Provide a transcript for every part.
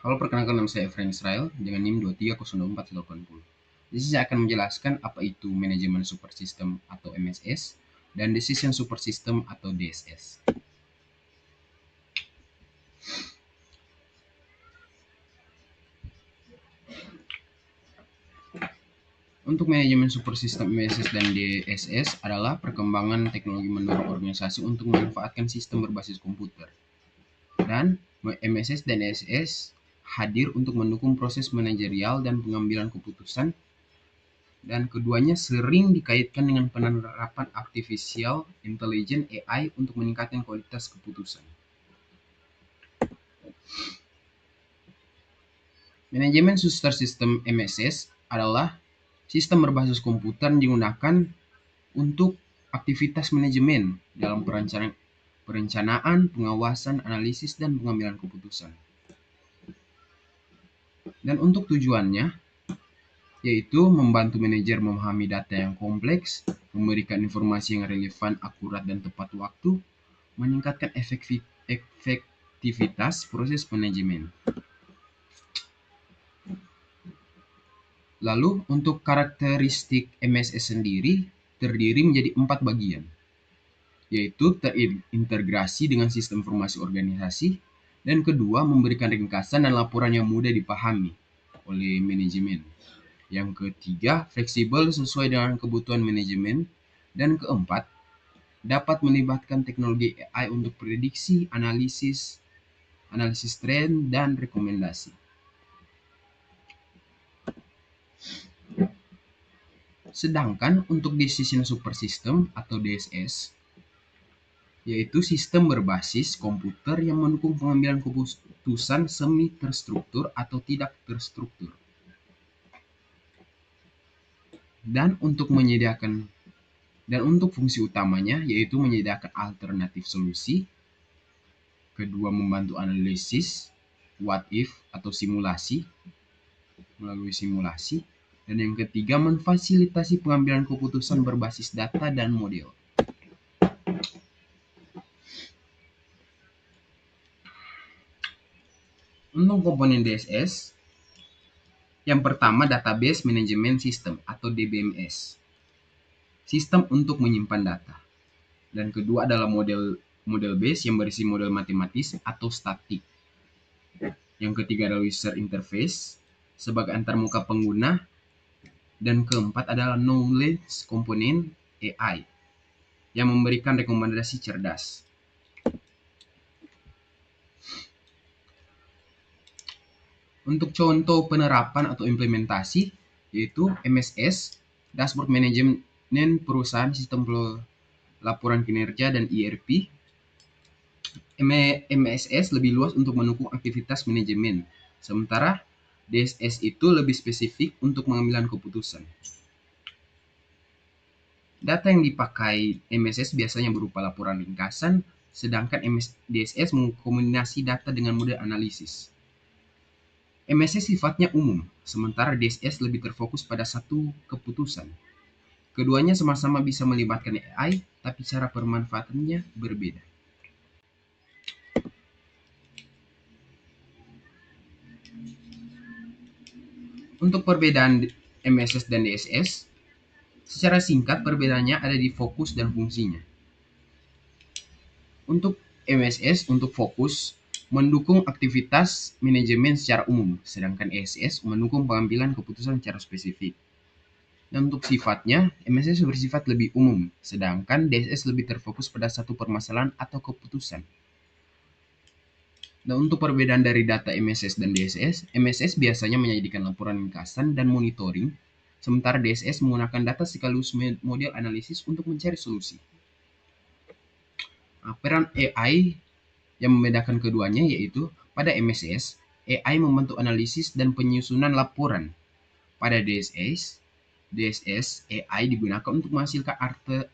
Halo, perkenalkan nama saya Efrain Israel dengan NIM 2302480. Jadi saya akan menjelaskan apa itu manajemen super system atau MSS dan decision super system atau DSS. Untuk manajemen super system MSS dan DSS adalah perkembangan teknologi mendorong organisasi untuk memanfaatkan sistem berbasis komputer. Dan MSS dan DSS hadir untuk mendukung proses manajerial dan pengambilan keputusan, dan keduanya sering dikaitkan dengan penerapan artificial intelligence (AI) untuk meningkatkan kualitas keputusan. Manajemen super system MSS adalah sistem berbasis komputer yang digunakan untuk aktivitas manajemen dalam perencanaan, pengawasan, analisis, dan pengambilan keputusan. Dan untuk tujuannya, yaitu membantu manajer memahami data yang kompleks, memberikan informasi yang relevan, akurat, dan tepat waktu, meningkatkan efektivitas proses manajemen. Lalu untuk karakteristik MSS sendiri terdiri menjadi 4 bagian, yaitu terintegrasi dengan sistem informasi organisasi, dan kedua memberikan ringkasan dan laporan yang mudah dipahami oleh manajemen. Yang ketiga, fleksibel sesuai dengan kebutuhan manajemen, dan keempat, dapat melibatkan teknologi AI untuk prediksi, analisis tren, dan rekomendasi. Sedangkan untuk decision super system atau DSS, yaitu sistem berbasis komputer yang mendukung pengambilan keputusan semi terstruktur atau tidak terstruktur. Dan untuk fungsi utamanya yaitu menyediakan alternatif solusi, kedua membantu analisis what if atau melalui simulasi, dan yang ketiga memfasilitasi pengambilan keputusan berbasis data dan model. Untuk komponen DSS, yang pertama Database Management System atau DBMS, sistem untuk menyimpan data. Dan kedua adalah model base yang berisi model matematis atau statik. Yang ketiga adalah user interface sebagai antarmuka pengguna, dan keempat adalah knowledge komponen AI yang memberikan rekomendasi cerdas. Untuk contoh penerapan atau implementasi yaitu MSS, Dashboard Management Perusahaan Sistem Laporan Kinerja, dan ERP. MSS lebih luas untuk mendukung aktivitas manajemen, sementara DSS itu lebih spesifik untuk pengambilan keputusan. Data yang dipakai MSS biasanya berupa laporan ringkasan, sedangkan DSS mengkombinasi data dengan model analisis. MSS sifatnya umum, sementara DSS lebih terfokus pada satu keputusan. Keduanya sama-sama bisa melibatkan AI, tapi cara pemanfaatannya berbeda. Untuk perbedaan MSS dan DSS, secara singkat perbedaannya ada di fokus dan fungsinya. Untuk MSS untuk fokus mendukung aktivitas manajemen secara umum, sedangkan DSS mendukung pengambilan keputusan secara spesifik. Dan untuk sifatnya, MSS bersifat lebih umum, sedangkan DSS lebih terfokus pada satu permasalahan atau keputusan. Dan untuk perbedaan dari data MSS dan DSS, MSS biasanya menyajikan laporan ringkasan dan monitoring, sementara DSS menggunakan data sekaligus model analisis untuk mencari solusi. Peran AI yang membedakan keduanya yaitu pada MSS, AI membantu analisis dan penyusunan laporan. Pada DSS, AI digunakan untuk menghasilkan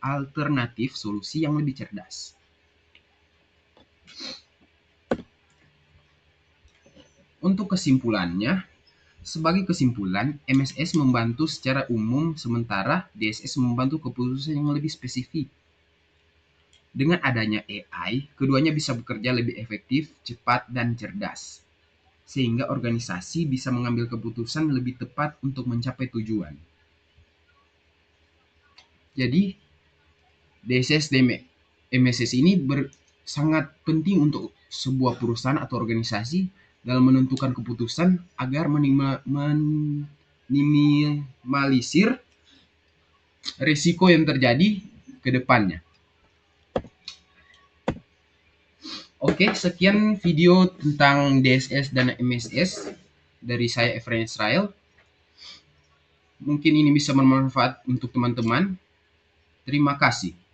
alternatif solusi yang lebih cerdas. Untuk kesimpulannya, sebagai kesimpulan, MSS membantu secara umum sementara DSS membantu keputusan yang lebih spesifik. Dengan adanya AI, keduanya bisa bekerja lebih efektif, cepat, dan cerdas. sehingga organisasi bisa mengambil keputusan lebih tepat untuk mencapai tujuan. Jadi, DSS dan MSS ini sangat penting untuk sebuah perusahaan atau organisasi dalam menentukan keputusan agar minimalisir risiko yang terjadi ke depannya. Oke, sekian video tentang DSS dan MSS dari saya, Efrain Israel. Mungkin ini bisa bermanfaat untuk teman-teman. Terima kasih.